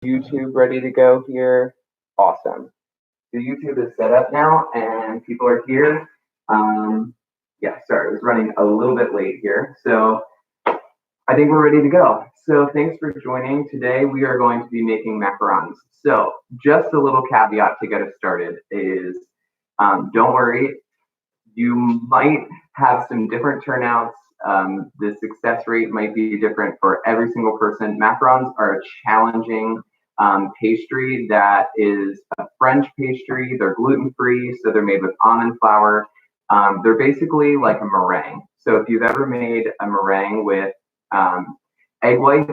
YouTube ready to go here? Awesome. So YouTube is set up now and people are here. Yeah, sorry, I was running a little bit late here. So I think we're ready to go. So thanks for joining. Today we are going to be making macarons. So just a little caveat to get us started is don't worry, you might have some different turnouts. The success rate might be different for every single person. Macarons are a challenging pastry that is a French pastry. They're gluten-free, so they're made with almond flour. They're basically like a meringue. So if you've ever made a meringue with egg whites,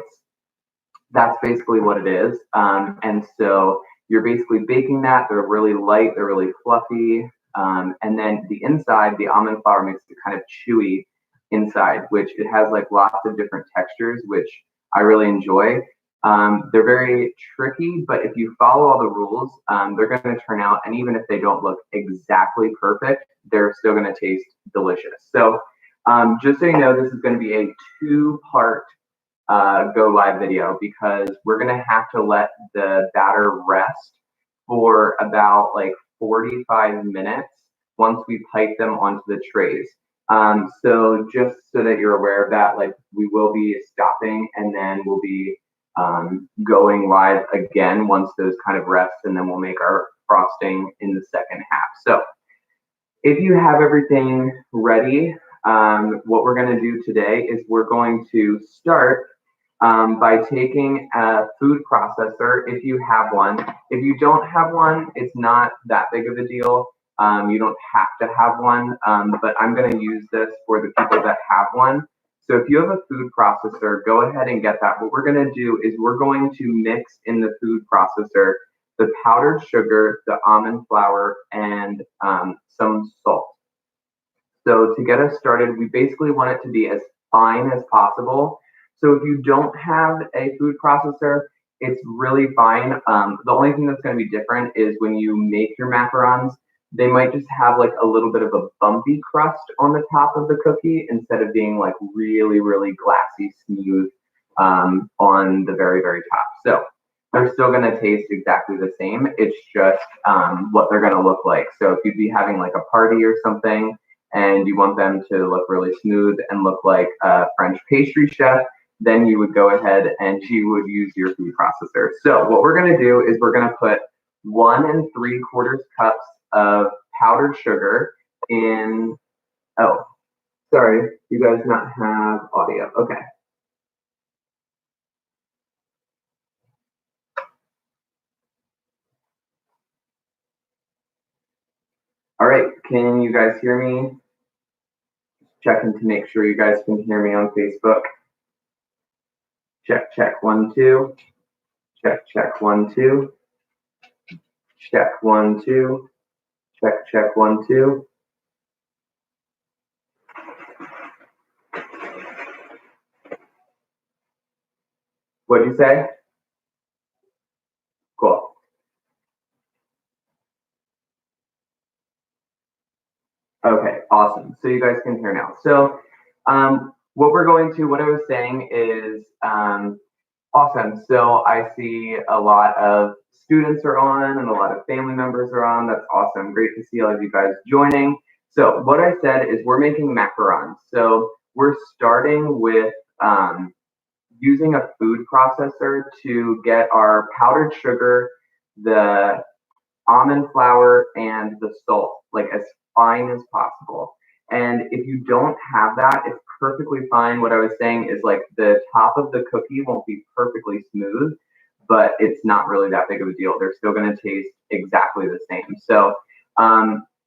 that's basically what it is. And so you're basically baking that. They're really light, they're really fluffy. And then the inside, the almond flour makes it kind of chewy inside, which it has like lots of different textures, which I really enjoy. They're very tricky, but if you follow all the rules, they're going to turn out, and even if they don't look exactly perfect, they're still going to taste delicious. So just so you know, this is going to be a two-part go live video because we're going to have to let the batter rest for about like 45 minutes once we pipe them onto the trays. So just so that you're aware of that, like we will be stopping and then we'll be going live again once those kind of rest, and then we'll make our frosting in the second half. So if you have everything ready, what we're going to do today is we're going to start by taking a food processor if you have one. If you don't have one, it's not that big of a deal. You don't have to have one, but I'm going to use this for the people that have one. So if you have a food processor, go ahead and get that. What we're going to do is we're going to mix in the food processor the powdered sugar, the almond flour, and some salt. So to get us started, we basically want it to be as fine as possible. So if you don't have a food processor, it's really fine. The only thing that's going to be different is when you make your macarons, they might just have like a little bit of a bumpy crust on the top of the cookie instead of being like really, really glassy smooth on the very, very top. So they're still going to taste exactly the same. It's just what they're going to look like. So if you'd be having like a party or something and you want them to look really smooth and look like a French pastry chef, then you would go ahead and you would use your food processor. So what we're going to do is we're going to put 1 3/4 cups of powdered sugar in. Oh, sorry, you guys not have audio. Okay. All right, can you guys hear me? Checking to make sure you guys can hear me on Facebook. Check, check, 1 2. Check, check, 1 2. Check, 1 2. Check, check, 1 2. What'd you say? Cool. Okay, awesome. So you guys can hear now. So what I was saying is awesome. So I see a lot of students are on and a lot of family members are on. That's awesome. Great to see all of you guys joining. So what I said is we're making macarons. So we're starting with using a food processor to get our powdered sugar, the almond flour, and the salt like as fine as possible. And if you don't have that, it's perfectly fine. What I was saying is like the top of the cookie won't be perfectly smooth, but it's not really that big of a deal. They're still going to taste exactly the same. So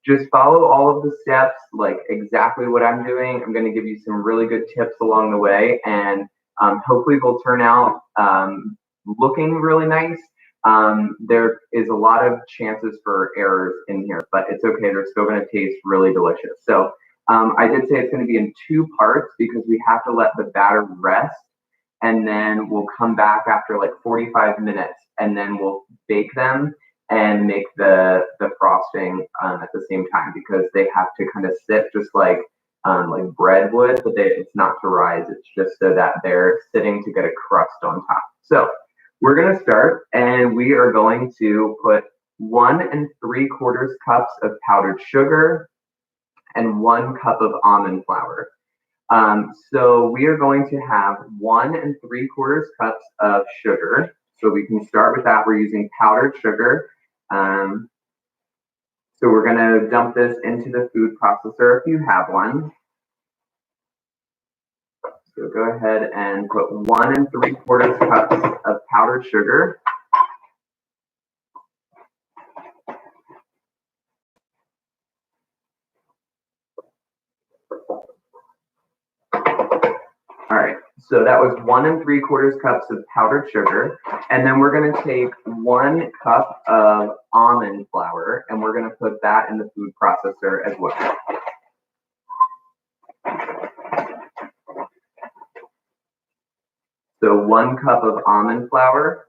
just follow all of the steps, like exactly what I'm doing. I'm going to give you some really good tips along the way, and hopefully they'll turn out looking really nice. There is a lot of chances for errors in here, but it's okay. They're still going to taste really delicious. So I did say it's going to be in 2 parts because we have to let the batter rest, and then we'll come back after like 45 minutes, and then we'll bake them and make the frosting at the same time because they have to kind of sit just like bread would, but it's not to rise. It's just so that they're sitting to get a crust on top. So we're going to start, and we are going to put 1 3/4 cups of powdered sugar and 1 cup of almond flour. So we are going to have 1 3/4 cups of sugar. So we can start with that. We're using powdered sugar. So we're going to dump this into the food processor if you have one. So go ahead and put 1 3/4 cups of powdered sugar. All right, so that was 1 3/4 cups of powdered sugar. And then we're going to take 1 cup of almond flour and we're going to put that in the food processor as well. So 1 cup of almond flour.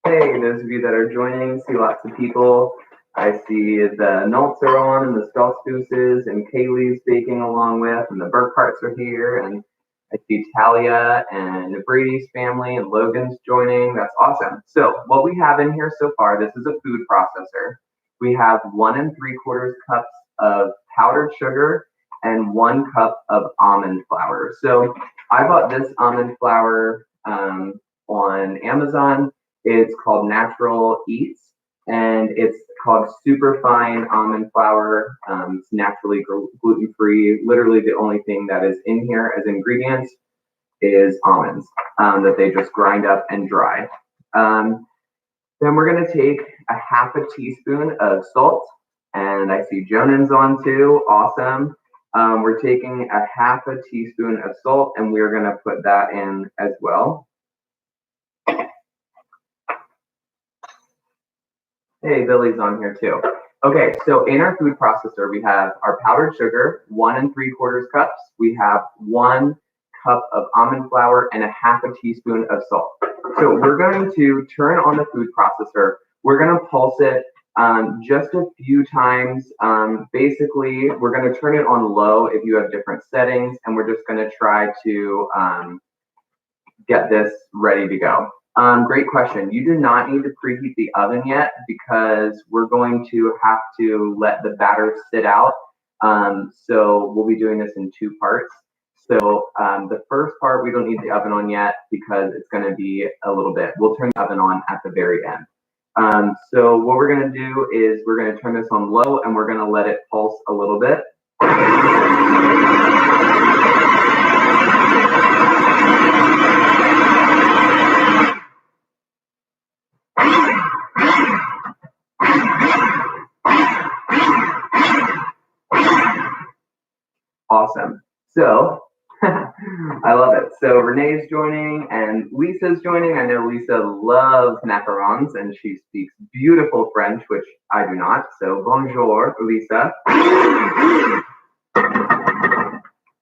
Hey, those of you that are joining, see lots of people. I see the Nolts are on and the Stalspooses and Kaylee's baking along with, and the Burkharts are here, and I see Talia and Brady's family and Logan's joining. That's awesome. So what we have in here so far, this is a food processor. We have 1 3/4 cups of powdered sugar and 1 cup of almond flour. So I bought this almond flour on Amazon. It's called Natural Eats, and it's called super fine almond flour. It's naturally gluten-free. Literally the only thing that is in here as ingredients is almonds that they just grind up and dry. Then we're going to take a 1/2 teaspoon of salt, and I see Jonan's on too. Awesome. We're taking a 1/2 teaspoon of salt, and we're going to put that in as well. Hey, Billy's on here too. Okay, so in our food processor, we have our powdered sugar, 1 3/4 cups. We have 1 cup of almond flour and a 1/2 teaspoon of salt. So we're going to turn on the food processor. We're going to pulse it just a few times. Basically, we're going to turn it on low if you have different settings, and we're just going to try to get this ready to go. Great question. You do not need to preheat the oven yet because we're going to have to let the batter sit out. So we'll be doing this in 2 parts. So the first part, we don't need the oven on yet because it's going to be a little bit. We'll turn the oven on at the very end. So what we're going to do is we're going to turn this on low and we're going to let it pulse a little bit. Awesome. So I love it. So Renee's joining and Lisa's joining. I know Lisa loves macarons and she speaks beautiful French, which I do not. So bonjour, Lisa.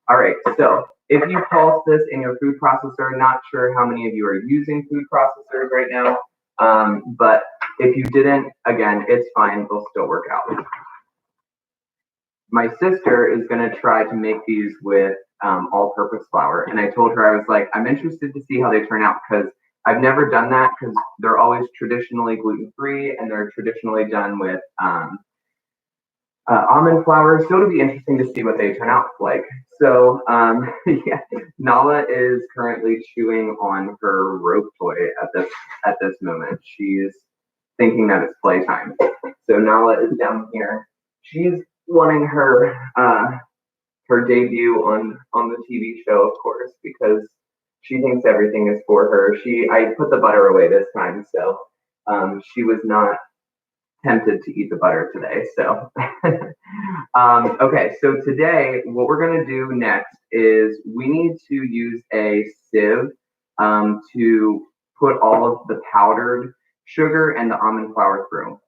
All right. So if you pulse this in your food processor, not sure how many of you are using food processors right now, but if you didn't, again, it's fine. They'll still work out. My sister is going to try to make these with all-purpose flour, and I told her, I was like, I'm interested to see how they turn out because I've never done that because they're always traditionally gluten-free and they're traditionally done with almond flour, so it'll be interesting to see what they turn out like. So yeah, Nala is currently chewing on her rope toy at this moment. She's thinking that it's playtime. So Nala is down here. She's wanting her her debut on the TV show, of course, because she thinks everything is for her. I put the butter away this time, so she was not tempted to eat the butter today. So okay, so today what we're going to do next is we need to use a sieve to put all of the powdered sugar and the almond flour through.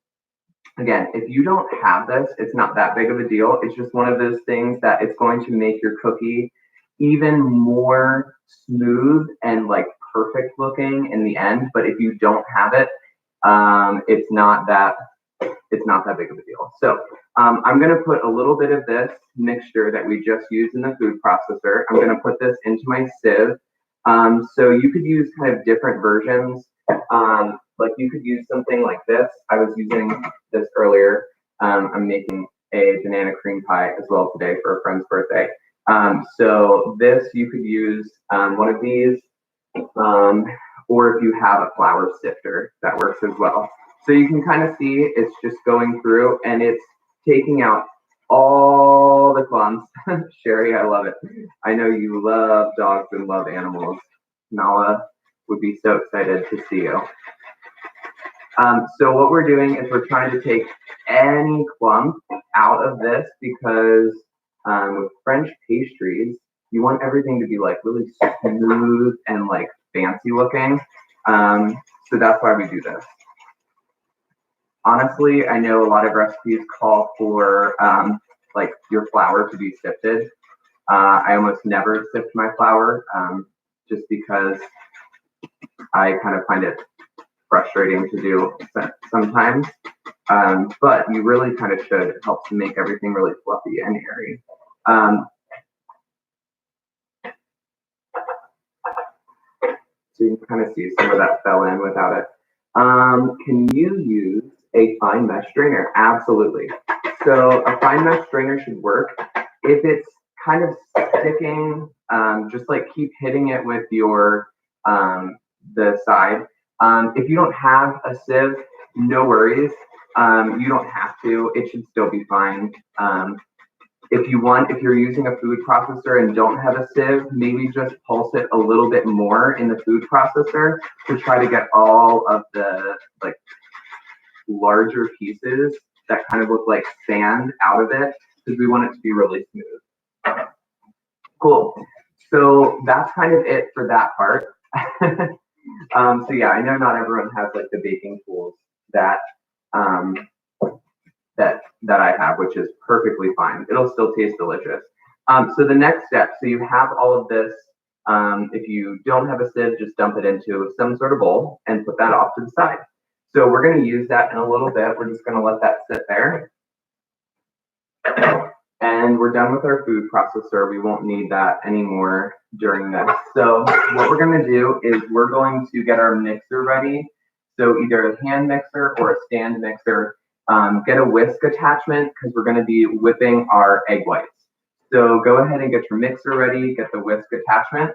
Again, if you don't have this, it's not that big of a deal. It's just one of those things that it's going to make your cookie even more smooth and like perfect looking in the end. But if you don't have it, it's not that it's not that big of a deal. So I'm going to put a little bit of this mixture that we just used in the food processor. I'm going to put this into my sieve. So you could use kind of different versions. Like you could use something like this. I was using this earlier. I'm making a banana cream pie as well today for a friend's birthday. So this, you could use one of these, or if you have a flour sifter, that works as well. So you can kind of see it's just going through and it's taking out all the clumps. Sherry, I love it. I know you love dogs and love animals. Nala would be so excited to see you. So what we're doing is we're trying to take any clump out of this because with French pastries, you want everything to be like really smooth and like fancy looking. So that's why we do this. Honestly, I know a lot of recipes call for like your flour to be sifted. I almost never sift my flour just because I kind of find it frustrating to do sometimes. But you really kind of should. It helps to make everything really fluffy and airy. So you can kind of see some of that fell in without it. Can you use a fine mesh strainer? Absolutely. So a fine mesh strainer should work. If it's kind of sticking, just like keep hitting it with your the side. If you don't have a sieve, no worries. You don't have to. It should still be fine. If you're using a food processor and don't have a sieve, maybe just pulse it a little bit more in the food processor to try to get all of the like larger pieces that kind of look like sand out of it because we want it to be really smooth. Cool. So that's kind of it for that part. So yeah, I know not everyone has like the baking tools that that I have, which is perfectly fine. It'll still taste delicious. So the next step, so you have all of this. If you don't have a sieve, just dump it into some sort of bowl and put that off to the side. So we're going to use that in a little bit. We're just going to let that sit there. And we're done with our food processor. We won't need that anymore during this. So what we're going to do is we're going to get our mixer ready. So either a hand mixer or a stand mixer. Get a whisk attachment because we're going to be whipping our egg whites. So go ahead and get your mixer ready, get the whisk attachment.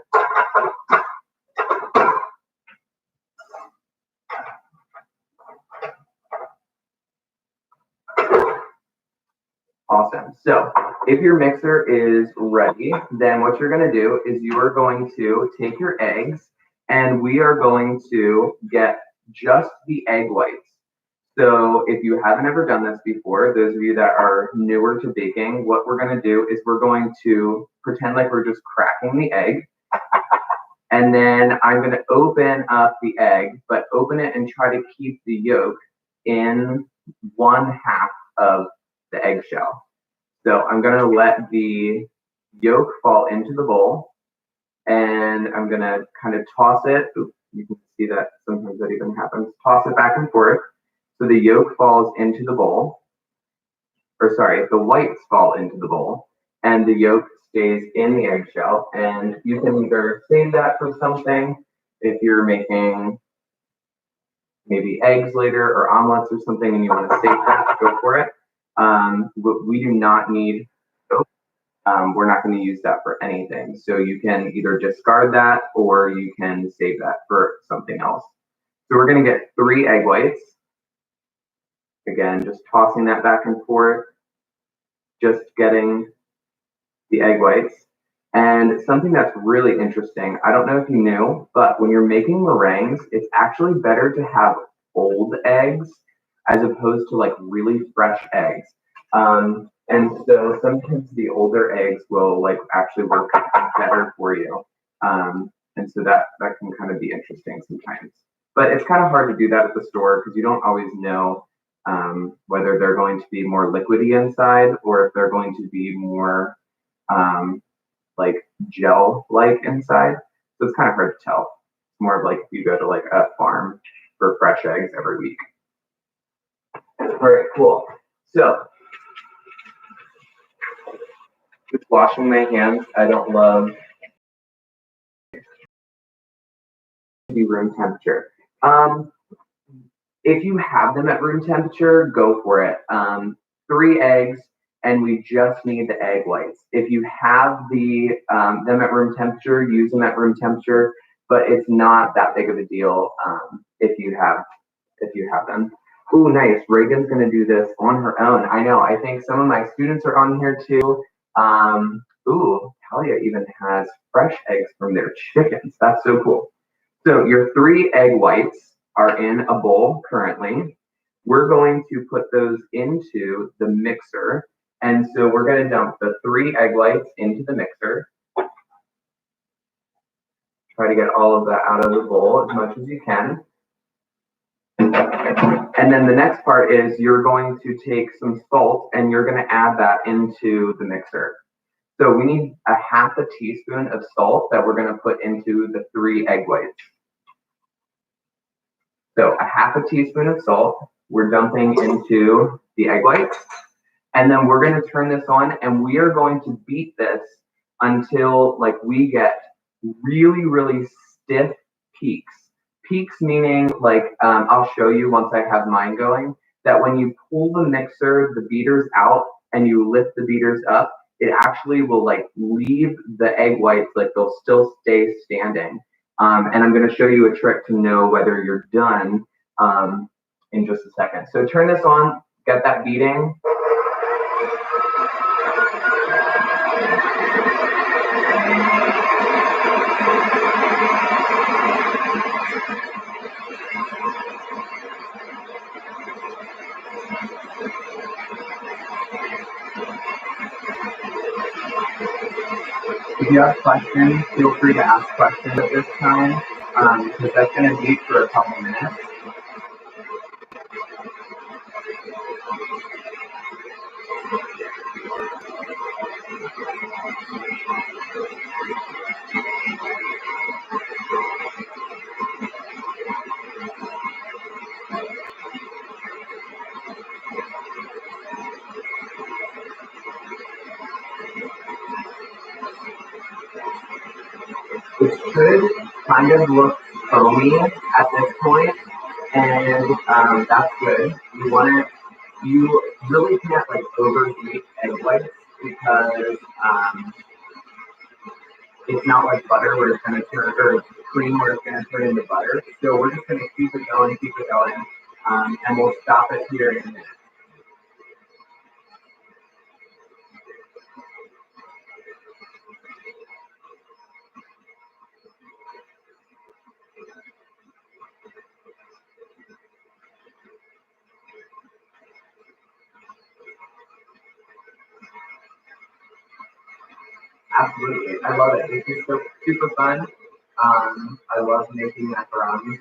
Awesome. So if your mixer is ready, then what you're going to do is you are going to take your eggs and we are going to get just the egg whites. So if you haven't ever done this before, those of you that are newer to baking, what we're going to do is we're going to pretend like we're just cracking the egg. And then I'm going to open up the egg, but open it and try to keep the yolk in one half of the eggshell. So I'm going to let the yolk fall into the bowl and I'm going to kind of toss it. Oops, you can see that sometimes that even happens. Toss it back and forth. So the yolk falls into the bowl, or sorry, the whites fall into the bowl, and the yolk stays in the eggshell. And you can either save that for something if you're making maybe eggs later or omelets or something and you want to save that, go for it. We do not need yolk. We're not going to use that for anything. So you can either discard that or you can save that for something else. So we're going to get 3 egg whites. Again, just tossing that back and forth, just getting the egg whites. And something that's really interesting, I don't know if you knew, but when you're making meringues, it's actually better to have old eggs as opposed to like really fresh eggs. And so sometimes the older eggs will like actually work better for you. And so that can kind of be interesting sometimes. But it's kind of hard to do that at the store because you don't always know whether they're going to be more liquidy inside or if they're going to be more like gel-like inside. So it's kind of hard to tell. It's more of like if you go to like a farm for fresh eggs every week. All right, cool. So, just washing my hands. I don't love to be room temperature. If you have them at room temperature, go for it. 3 eggs, and we just need the egg whites. If you have them at room temperature, use them at room temperature, but it's not that big of a deal if you have them. Ooh, nice. Reagan's gonna do this on her own. I know. I think some of my students are on here too. Ooh, Talia even has fresh eggs from their chickens. That's so cool. So your 3 egg whites are in a bowl currently. We're going to put those into the mixer. And so we're going to dump the 3 egg whites into the mixer. Try to get all of that out of the bowl as much as you can. And then the next part is you're going to take some salt and you're going to add that into the mixer. So we need a half a teaspoon of salt that we're going to put into the 3 egg whites. So a half a teaspoon of salt, we're dumping into the egg whites. And then we're going to turn this on and we are going to beat this until like we get really, really stiff peaks. Peaks meaning like, I'll show you once I have mine going, that when you pull the mixer, the beaters out and you lift the beaters up, it actually will like leave the egg whites, like they'll still stay standing. And I'm going to show you a trick to know whether you're done in just a second. So turn this on, get that beating. If you have questions, feel free to ask questions at this time, because that's going to be for a couple minutes. It should kind of look foamy at this point, and that's good. You really can't like overheat egg whites because it's not like butter where it's going to turn, or cream where it's going to turn into butter. So we're just going to keep it going, and we'll stop it here in a minute. Absolutely, I love it. This is so super fun. I love making macarons.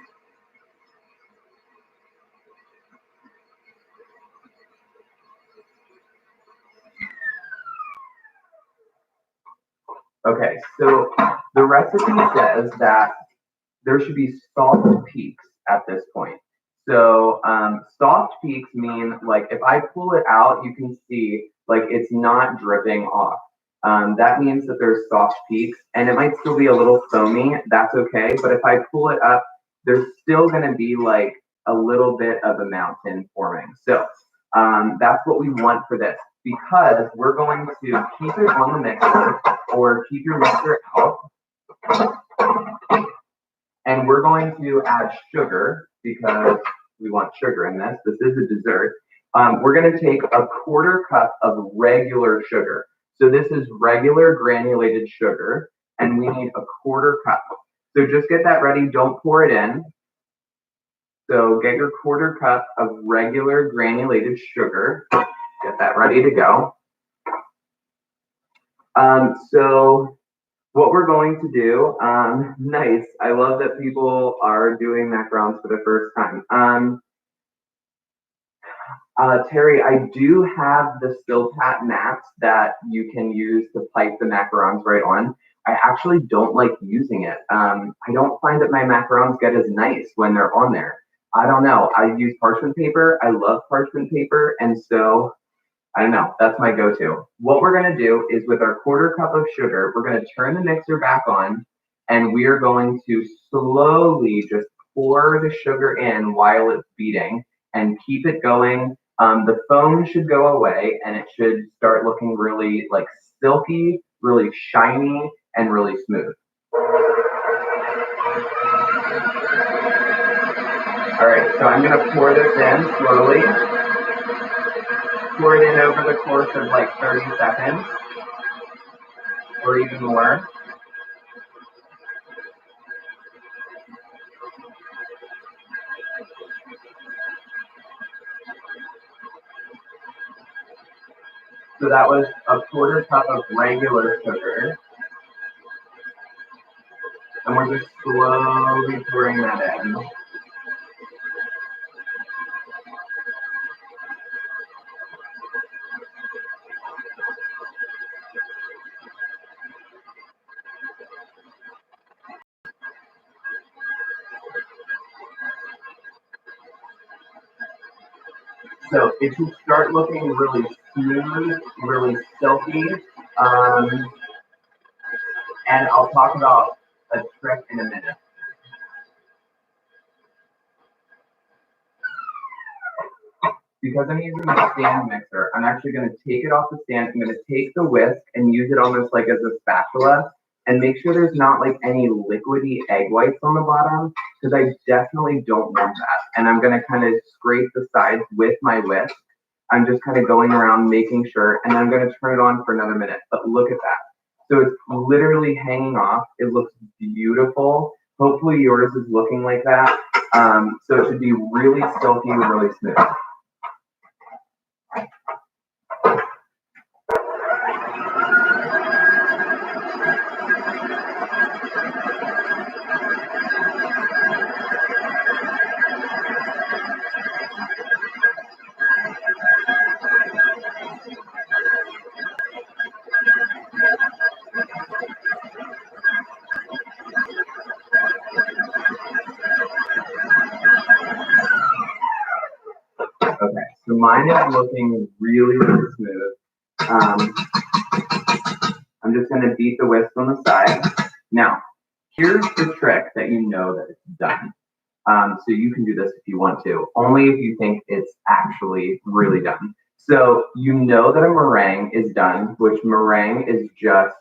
Okay, so the recipe says that there should be soft peaks at this point. So soft peaks mean like if I pull it out, you can see like it's not dripping off. That means that there's soft peaks, and it might still be a little foamy. That's okay, but if I pull it up, there's still going to be like a little bit of a mountain forming. So that's what we want for this, because we're going to keep it on the mixer or keep your mixer out. And we're going to add sugar because we want sugar in this. This is a dessert. We're going to take a 1/4 cup of regular sugar. So this is regular granulated sugar, and we need a 1/4 cup. So just get that ready. Don't pour it in. So get your 1/4 cup of regular granulated sugar. Get that ready to go. So what we're going to do, nice. I love that people are doing macarons for the first time. Terry, I do have the Silpat mats that you can use to pipe the macarons right on. I actually don't like using it. I don't find that my macarons get as nice when they're on there. I don't know. I use parchment paper. I love parchment paper. And so I don't know. That's my go-to. What we're going to do is with our quarter cup of sugar, we're going to turn the mixer back on and we are going to slowly just pour the sugar in while it's beating and keep it going. The foam should go away and it should start looking really like silky, really shiny, and really smooth. All right, so I'm going to pour this in slowly. Pour it in over the course of like 30 seconds or even more. So that was a quarter cup of regular sugar. And we're just slowly pouring that in. So it should start looking really smooth, really silky. And I'll talk about a trick in a minute. Because I'm using a stand mixer, I'm actually going to take it off the stand. I'm going to take the whisk and use it almost like as a spatula and make sure there's not like any liquidy egg whites on the bottom because I definitely don't want that. And I'm going to kind of scrape the sides with my whisk. I'm just kind of going around making sure, and then I'm going to turn it on for another minute. But look at that. So it's literally hanging off. It looks beautiful. Hopefully yours is looking like that. So it should be really silky and really smooth. Okay, so mine is looking really, really smooth. I'm just going to beat the whisk on the side. Now, here's the trick that you know that it's done. So you can do this if you want to, only if you think it's actually really done. So you know that a meringue is done, which meringue is just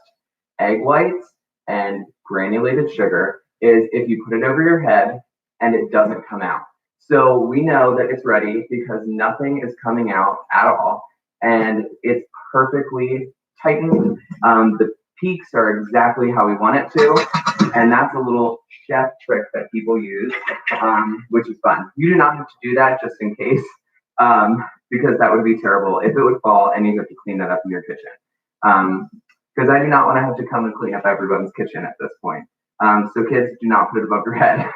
egg whites and granulated sugar, is if you put it over your head and it doesn't come out. So we know that it's ready because nothing is coming out at all and it's perfectly tightened. The peaks are exactly how we want it to. And that's a little chef trick that people use, which is fun. You do not have to do that just in case, because that would be terrible if it would fall and you have to clean that up in your kitchen. Because I do not want to have to come and clean up everyone's kitchen at this point. So kids, do not put it above your head.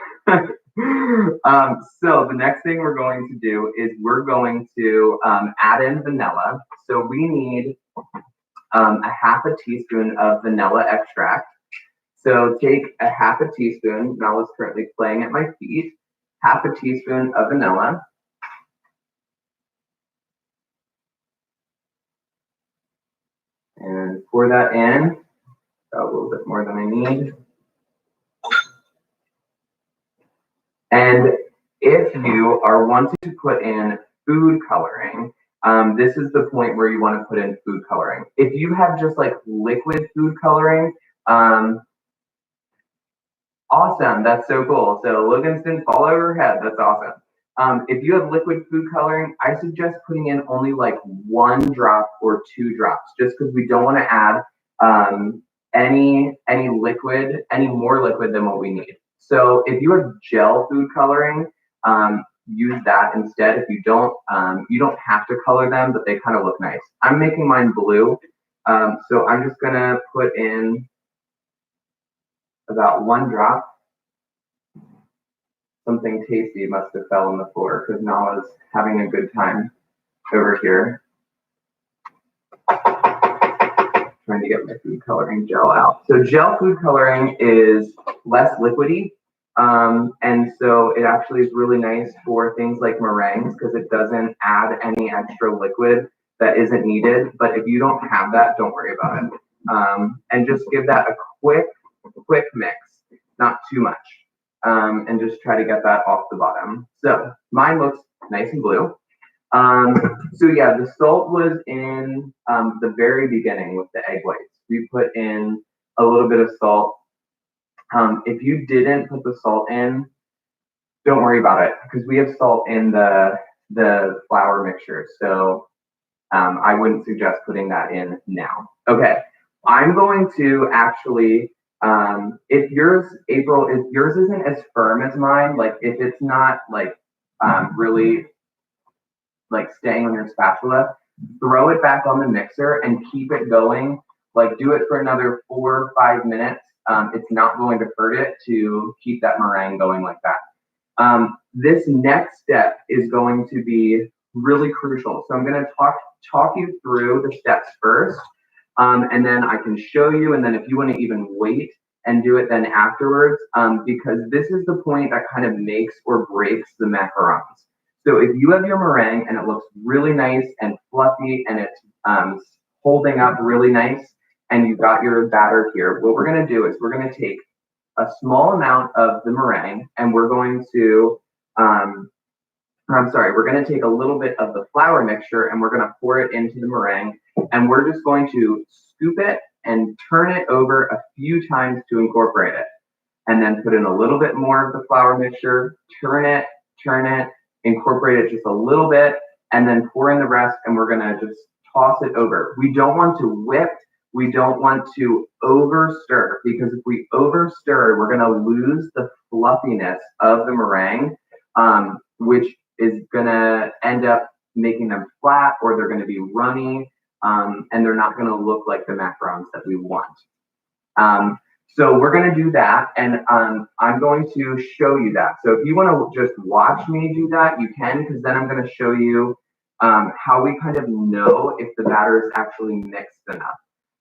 So the next thing we're going to do is we're going to add in vanilla. So we need a half a teaspoon of vanilla extract. So take a half a teaspoon, Bella's currently playing at my feet, half a teaspoon of vanilla. And pour that in, a little bit more than I need. And if you are wanting to put in food coloring, this is the point where you want to put in food coloring. If you have just like liquid food coloring, awesome, that's so cool. So Logan's didn't fall over her head, that's awesome. If you have liquid food coloring, I suggest putting in only like 1 drop or 2 drops, just because we don't want to add any liquid, any more liquid than what we need. So if you have gel food coloring, use that instead. If you don't have to color them, but they kind of look nice. I'm making mine blue, so I'm just gonna put in about 1 drop. Something tasty must have fell on the floor because Nala's having a good time over here. Trying to get my food coloring gel out. So gel food coloring is less liquidy. And so it actually is really nice for things like meringues because it doesn't add any extra liquid that isn't needed. But if you don't have that, don't worry about it. And just give that a quick mix, not too much. And just try to get that off the bottom. So mine looks nice and blue. So yeah, the salt was in the very beginning with the egg whites. We put in a little bit of salt. If you didn't put the salt in, don't worry about it because we have salt in the flour mixture. So I wouldn't suggest putting that in now. Okay, I'm going to actually, if yours, April, if yours isn't as firm as mine, like if it's not like really like staying on your spatula, throw it back on the mixer and keep it going. Like do it for another 4 or 5 minutes. It's not going to hurt it to keep that meringue going like that. This next step is going to be really crucial. So I'm going to talk you through the steps first, and then I can show you. And then if you want to even wait and do it then afterwards, because this is the point that kind of makes or breaks the macarons. So if you have your meringue and it looks really nice and fluffy and it's holding up really nice, and you've got your batter here, what we're going to do is we're going to take a small amount of the meringue and we're going to, we're going to take a little bit of the flour mixture and we're going to pour it into the meringue, and we're just going to scoop it and turn it over a few times to incorporate it. And then put in a little bit more of the flour mixture, turn it, incorporate it just a little bit, and then pour in the rest, and we're going to just toss it over. We don't want to whip. We don't want to over stir, because if we over stir, we're going to lose the fluffiness of the meringue, which is going to end up making them flat, or they're going to be runny, and they're not going to look like the macarons that we want. So we're going to do that, and I'm going to show you that. So if you want to just watch me do that, you can, because then I'm going to show you how we kind of know if the batter is actually mixed enough.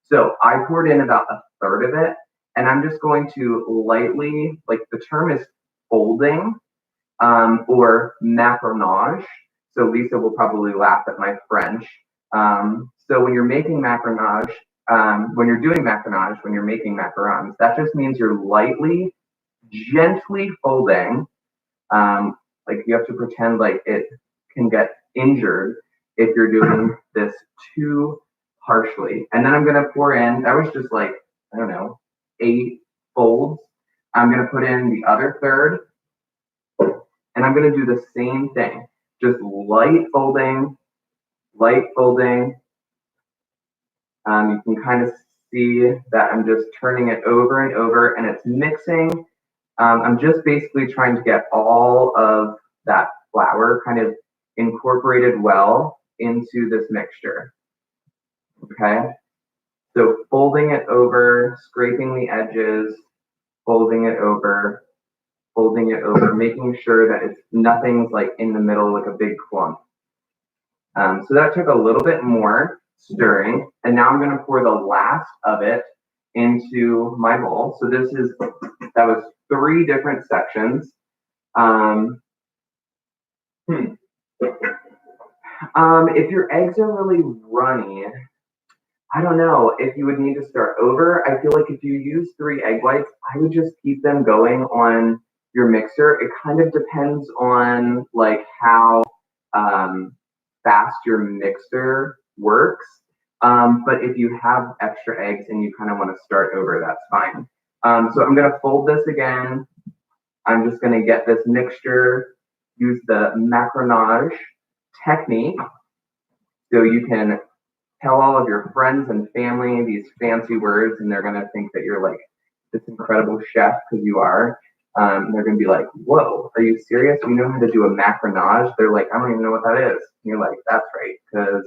So I poured in about a third of it, and I'm just going to lightly, like the term is folding or macaronage. So Lisa will probably laugh at my French. So when you're making macaronage, when you're doing macaronage, when you're making macarons, that just means you're lightly, gently folding. Like you have to pretend like it can get injured if you're doing this too harshly. And then I'm going to pour in, that was just like, I don't know, 8 folds. I'm going to put in the other third, and I'm going to do the same thing. Just light folding, light folding. You can kind of see that I'm just turning it over and over, and it's mixing. I'm just basically trying to get all of that flour kind of incorporated well into this mixture. Okay, so folding it over, scraping the edges, folding it over, making sure that it's nothing's like in the middle like a big clump. So that took a little bit more stirring, and now I'm going to pour the last of it into my bowl. So that was 3 different sections. If your eggs are really runny, I don't know if you would need to start over. I feel like if you use 3 egg whites, I would just keep them going on your mixer. It kind of depends on like how fast your mixer works. But if you have extra eggs and you kind of want to start over, that's fine. So I'm going to fold this again. I'm just going to get this mixture, use the macaronage technique. So you can tell all of your friends and family these fancy words, and they're going to think that you're like this incredible chef, because you are. They're going to be like, whoa, are you serious? You know how to do a macaronage? They're like, I don't even know what that is. And you're like, that's right, because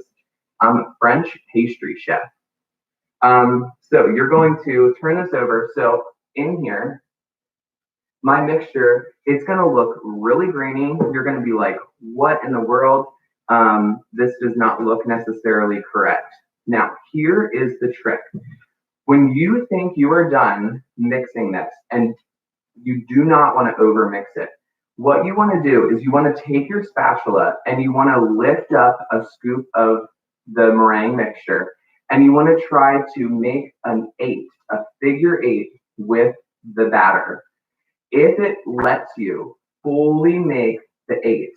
I'm a French pastry chef. So you're going to turn this over. So in here, my mixture, it's going to look really grainy. You're going to be like, what in the world? This does not look necessarily correct. Now, here is the trick. When you think you are done mixing this, and you do not want to overmix it. What you want to do is you want to take your spatula and you want to lift up a scoop of the meringue mixture, and you want to try to make an 8, a figure 8 with the batter. If it lets you fully make the 8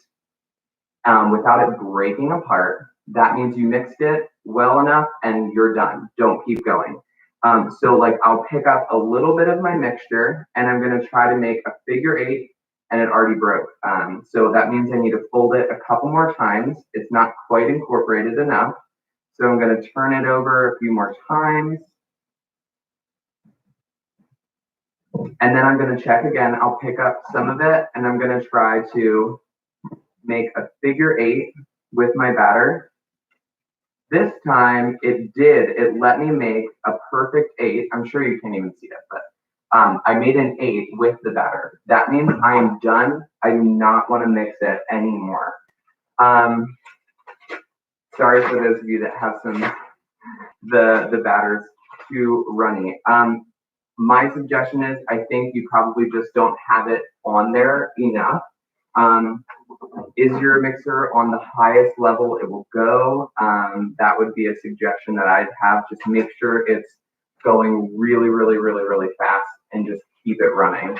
without it breaking apart, that means you mixed it well enough and you're done. Don't keep going. So like I'll pick up a little bit of my mixture and I'm going to try to make a figure 8, and it already broke. So that means I need to fold it a couple more times. It's not quite incorporated enough. So I'm going to turn it over a few more times. And then I'm going to check again. I'll pick up some of it and I'm going to try to make a figure 8 with my batter. This time it let me make a perfect 8. I'm sure you can't even see it, but I made an 8 with the batter. That means I am done. I do not want to mix it anymore. Sorry for those of you that have the batter's too runny. My suggestion is I think you probably just don't have it on there enough. Is your mixer on the highest level it will go? That would be a suggestion that I'd have. Just make sure it's going really, really, really, really fast and just keep it running.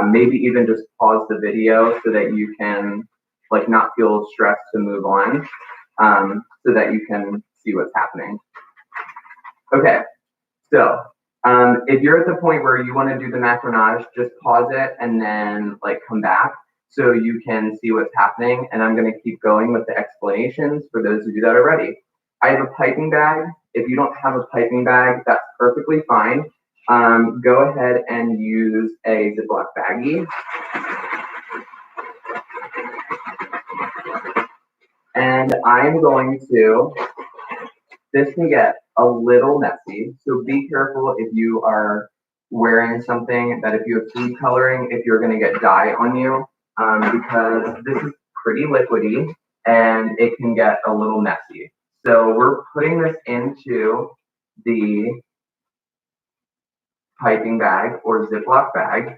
Maybe even just pause the video so that you can like not feel stressed to move on, so that you can see what's happening. Okay, so if you're at the point where you want to do the macaronage, just pause it and then like come back so you can see what's happening. And I'm going to keep going with the explanations for those of you that are ready. I have a piping bag. If you don't have a piping bag, that's perfectly fine. Go ahead and use a Ziploc baggie. And I'm going to, this can get a little messy, so be careful if you are wearing something that if you have food coloring, if you're going to get dye on you, because this is pretty liquidy and it can get a little messy. So we're putting this into the piping bag or Ziploc bag.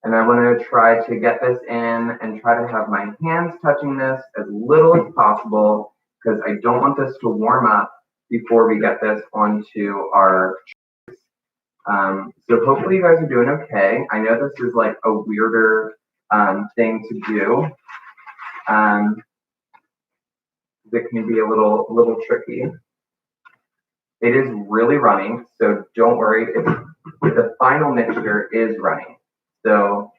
And I want to try to get this in and try to have my hands touching this as little as possible because I don't want this to warm up before we get this onto our trays. So hopefully you guys are doing okay. I know this is like a weirder thing to do. It can be a little tricky. It is really running, so don't worry. The final mixture is running. So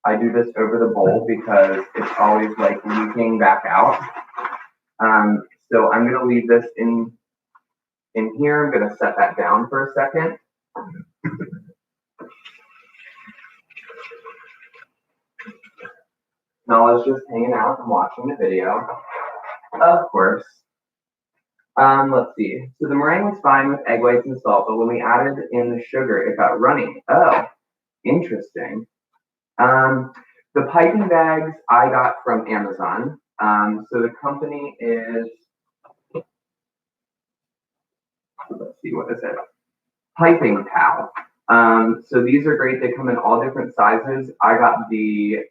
I do this over the bowl because it's always like leaking back out. So I'm going to leave this in here. I'm going to set that down for a second. Now I was just hanging out and watching the video, of course. Let's see. So the meringue was fine with egg whites and salt, but when we added in the sugar, it got runny. Oh, interesting. The piping bags I got from Amazon. So the company is, let's see, what is it? Piping Pal. So these are great. They come in all different sizes. I got the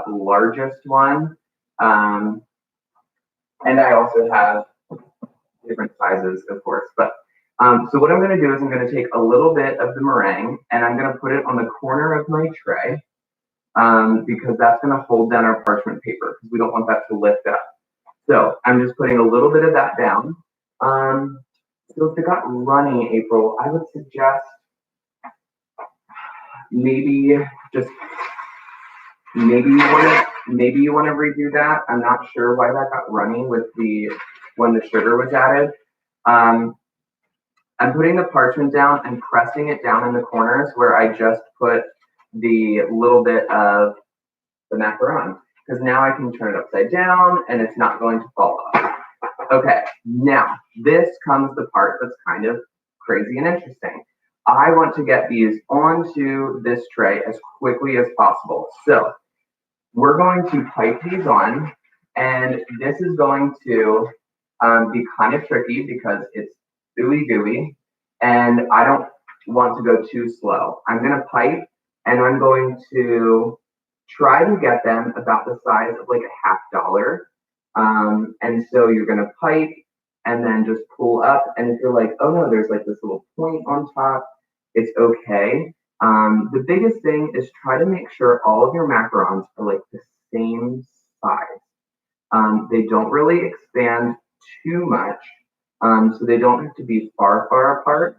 largest one. And I also have different sizes, of course. But so what I'm going to do is I'm going to take a little bit of the meringue and I'm going to put it on the corner of my tray because that's going to hold down our parchment paper because we don't want that to lift up. So I'm just putting a little bit of that down. So if it got runny, April, I would suggest maybe you want to redo that. I'm not sure why that got runny with when the sugar was added. I'm putting the parchment down and pressing it down in the corners where I just put the little bit of the macaron, because now I can turn it upside down and it's not going to fall off. Okay, now this comes the part that's kind of crazy and interesting. I want to get these onto this tray as quickly as possible. So we're going to pipe these on, and this is going to be kind of tricky because it's ooey gooey and I don't want to go too slow. I'm going to pipe, and I'm going to try to get them about the size of like a $half. And so you're going to pipe and then just pull up. And if you're like, oh no, there's like this little point on top, it's okay. The biggest thing is try to make sure all of your macarons are like the same size. They don't really expand too much, so they don't have to be far, far apart.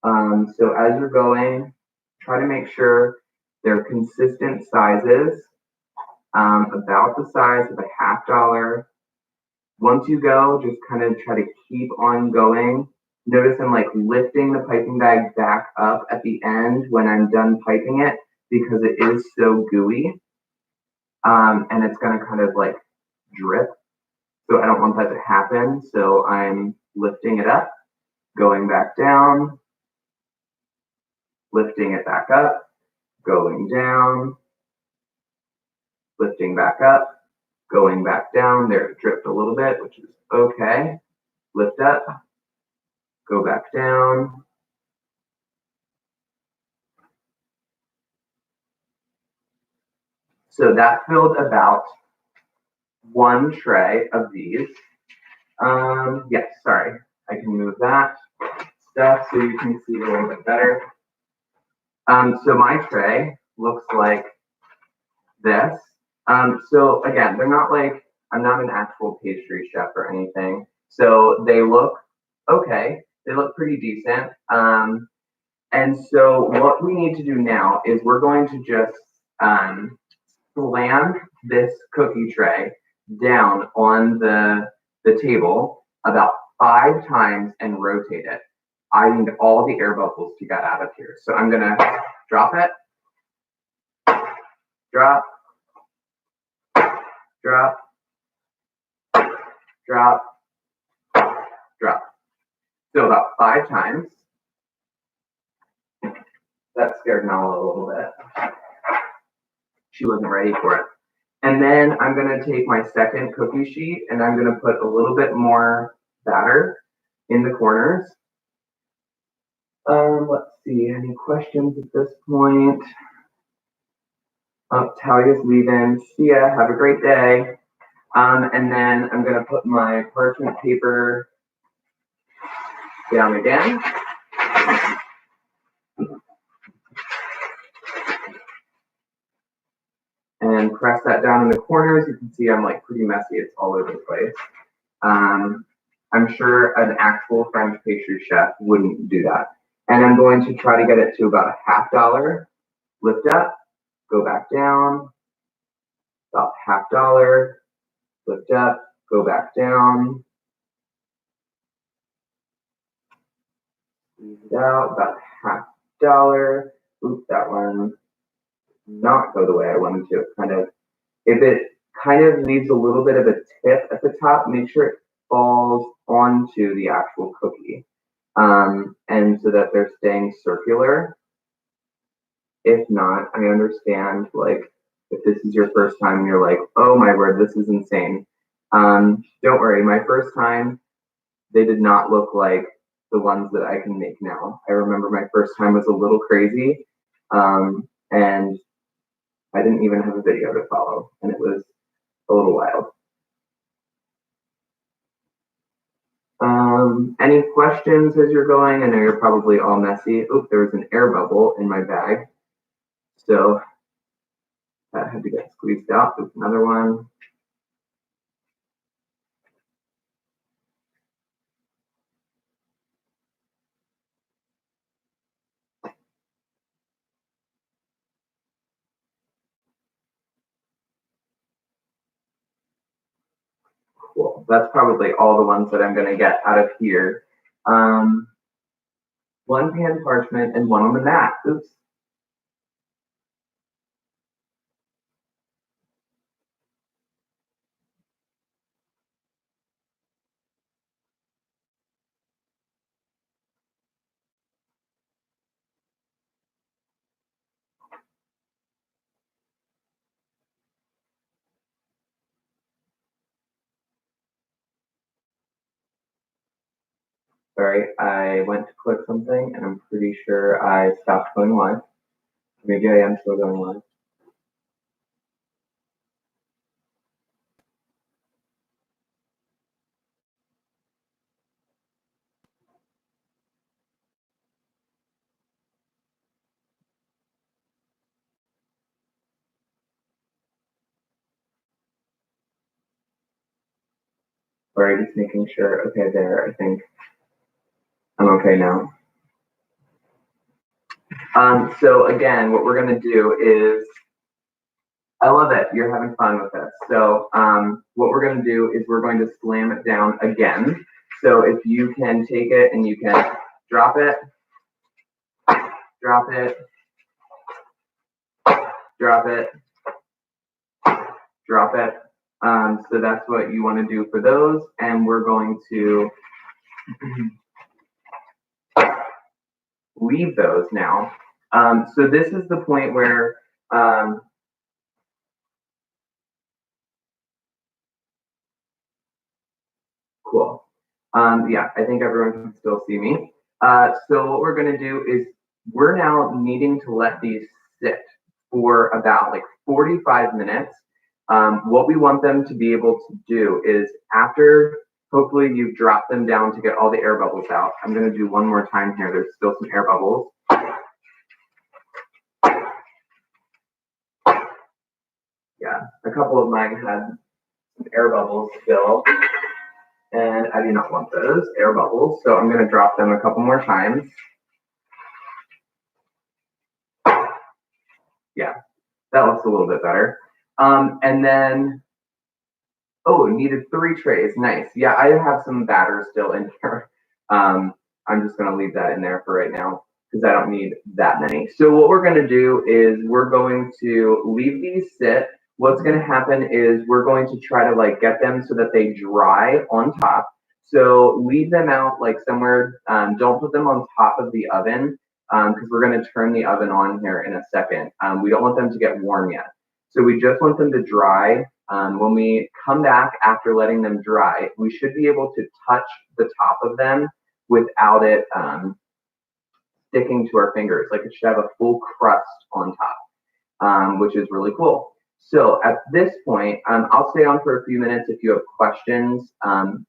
So as you're going, try to make sure they're consistent sizes, about the size of a $half. Once you go, just kind of try to keep on going. Notice I'm like lifting the piping bag back up at the end when I'm done piping it because it is so gooey, and it's going to kind of like drip. So I don't want that to happen. So I'm lifting it up, going back down, lifting it back up, going down, lifting back up, going back down. There it dripped a little bit, which is okay. Lift up, go back down. So that filled about one tray of these. Yes, sorry, I can move that stuff so you can see a little bit better. So my tray looks like this. So again, they're not like, I'm not an actual pastry chef or anything. So they look okay. They look pretty decent. And so what we need to do now is we're going to just slam this cookie tray down on the table about 5 times and rotate it. I need all the air bubbles to get out of here. So I'm gonna drop it, drop, drop, drop, drop. So about 5 times. That scared Nala a little bit. She wasn't ready for it. And then I'm going to take my second cookie sheet and I'm going to put a little bit more batter in the corners. Let's see, any questions at this point? Oh, Talia's leaving. See ya, have a great day. And then I'm going to put my parchment paper down again. And press that down in the corners. You can see I'm like pretty messy. It's all over the place. I'm sure an actual French pastry chef wouldn't do that. And I'm going to try to get it to about a $half. Lift up, go back down, about $half. Lift up, go back down. Squeeze it out, about $half. Oops, that one did not go the way I wanted to. If it kind of leaves a little bit of a tip at the top, make sure it falls onto the actual cookie, and so that they're staying circular. If not, I understand, like, if this is your first time and you're like, oh my word, this is insane. Don't worry, my first time, they did not look like the ones that I can make now. I remember my first time was a little crazy, and I didn't even have a video to follow, and it was a little wild. Any questions as you're going? I know you're probably all messy. Oh, there was an air bubble in my bag. So that had to get squeezed out. There's another one. Cool. That's probably all the ones that I'm going to get out of here. One pan parchment and one on the mat. Oops. Sorry, I went to click something and I'm pretty sure I stopped going live. Maybe I am still going live. Sorry, just making sure. Okay, there, I think I'm okay now. So again, what we're gonna do is, I love it, you're having fun with this. So what we're gonna do is we're going to slam it down again. So if you can take it and you can drop it, drop it, drop it, drop it. So that's what you wanna do for those. And we're going to leave those now. So this is the point where cool. Yeah, I think everyone can still see me. So what we're gonna do is we're now needing to let these sit for about like 45 minutes. What we want them to be able to do is after hopefully you've dropped them down to get all the air bubbles out. I'm gonna do one more time here. There's still some air bubbles. Yeah, a couple of mine had some air bubbles still. And I do not want those air bubbles, so I'm gonna drop them a couple more times. Yeah, that looks a little bit better. And then, oh, needed 3 trays, nice. Yeah, I have some batter still in here. I'm just gonna leave that in there for right now because I don't need that many. So what we're gonna do is we're going to leave these sit. What's gonna happen is we're going to try to like get them so that they dry on top. So leave them out like somewhere, don't put them on top of the oven because we're gonna turn the oven on here in a second. We don't want them to get warm yet. So we just want them to dry. When we come back after letting them dry, we should be able to touch the top of them without it sticking to our fingers. Like it should have a full crust on top, which is really cool. So at this point, I'll stay on for a few minutes if you have questions,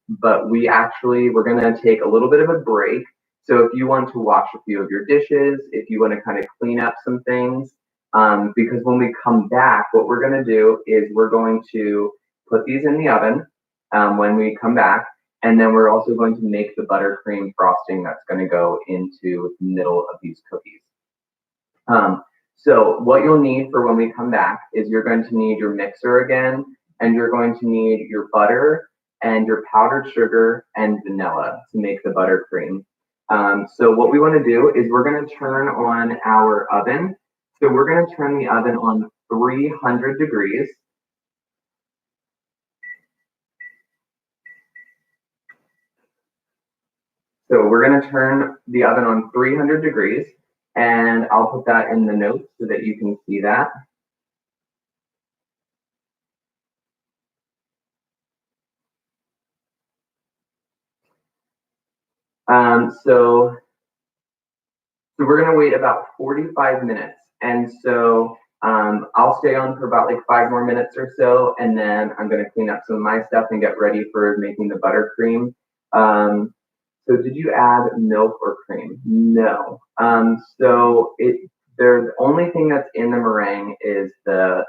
but we're gonna take a little bit of a break. So if you want to wash a few of your dishes, if you wanna kind of clean up some things, because when we come back, what we're gonna do is we're going to put these in the oven when we come back, and then we're also going to make the buttercream frosting that's gonna go into the middle of these cookies. So what you'll need for when we come back is you're going to need your mixer again, and you're going to need your butter and your powdered sugar and vanilla to make the buttercream. So what we want to do is we're going to turn on our oven. So we're going to turn the oven on 300 degrees. So we're going to turn the oven on 300 degrees, and I'll put that in the notes so that you can see that. So we're gonna wait about 45 minutes. And so I'll stay on for about like 5 more minutes or so, and then I'm gonna clean up some of my stuff and get ready for making the buttercream. So did you add milk or cream? No. So the only thing that's in the meringue is the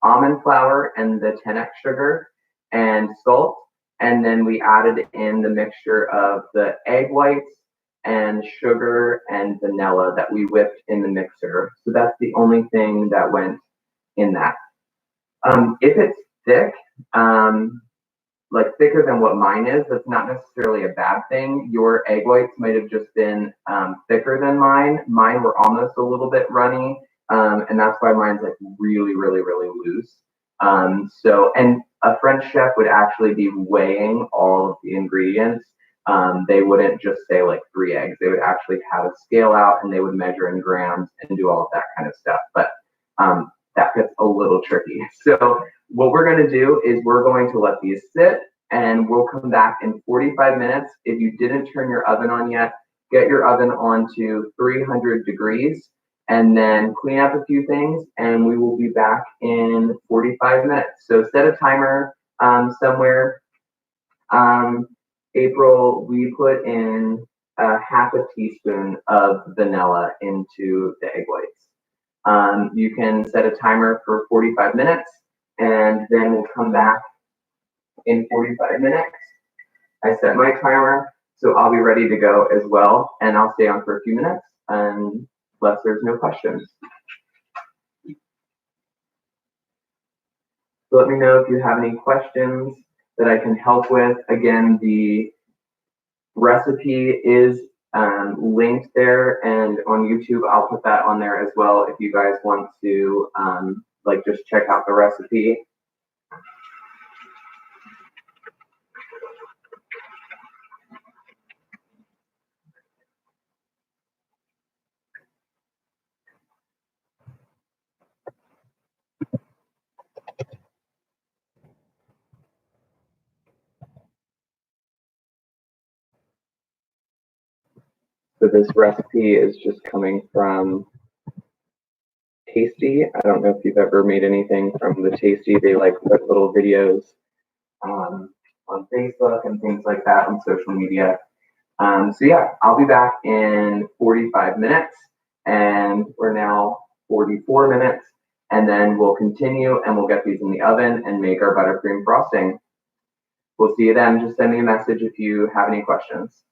almond flour and the 10x sugar and salt. And then we added in the mixture of the egg whites and sugar and vanilla that we whipped in the mixer. So that's the only thing that went in that. If it's thick, like thicker than what mine is, that's not necessarily a bad thing. Your egg whites might have just been thicker than mine. Mine were almost a little bit runny, and that's why mine's like really, really, really loose. And a French chef would actually be weighing all of the ingredients. They wouldn't just say like 3 eggs. They would actually have a scale out and they would measure in grams and do all of that kind of stuff. But that gets a little tricky. So what we're going to do is we're going to let these sit and we'll come back in 45 minutes. If you didn't turn your oven on yet, get your oven on to 300 degrees and then clean up a few things, and we will be back in 45 minutes. So set a timer somewhere. April, we put in half a teaspoon of vanilla into the egg whites. You can set a timer for 45 minutes, and then we'll come back in 45 minutes. I set my timer, so I'll be ready to go as well, and I'll stay on for a few minutes unless there's no questions. So let me know if you have any questions that I can help with. Again, the recipe is linked there, and on YouTube, I'll put that on there as well if you guys want to like just check out the recipe. So this recipe is just coming from Tasty. I don't know if you've ever made anything from the Tasty. They like put little videos on Facebook and things like that on social media. So yeah, I'll be back in 45 minutes, and we're now 44 minutes, and then we'll continue and we'll get these in the oven and make our buttercream frosting. We'll see you then. Just send me a message if you have any questions.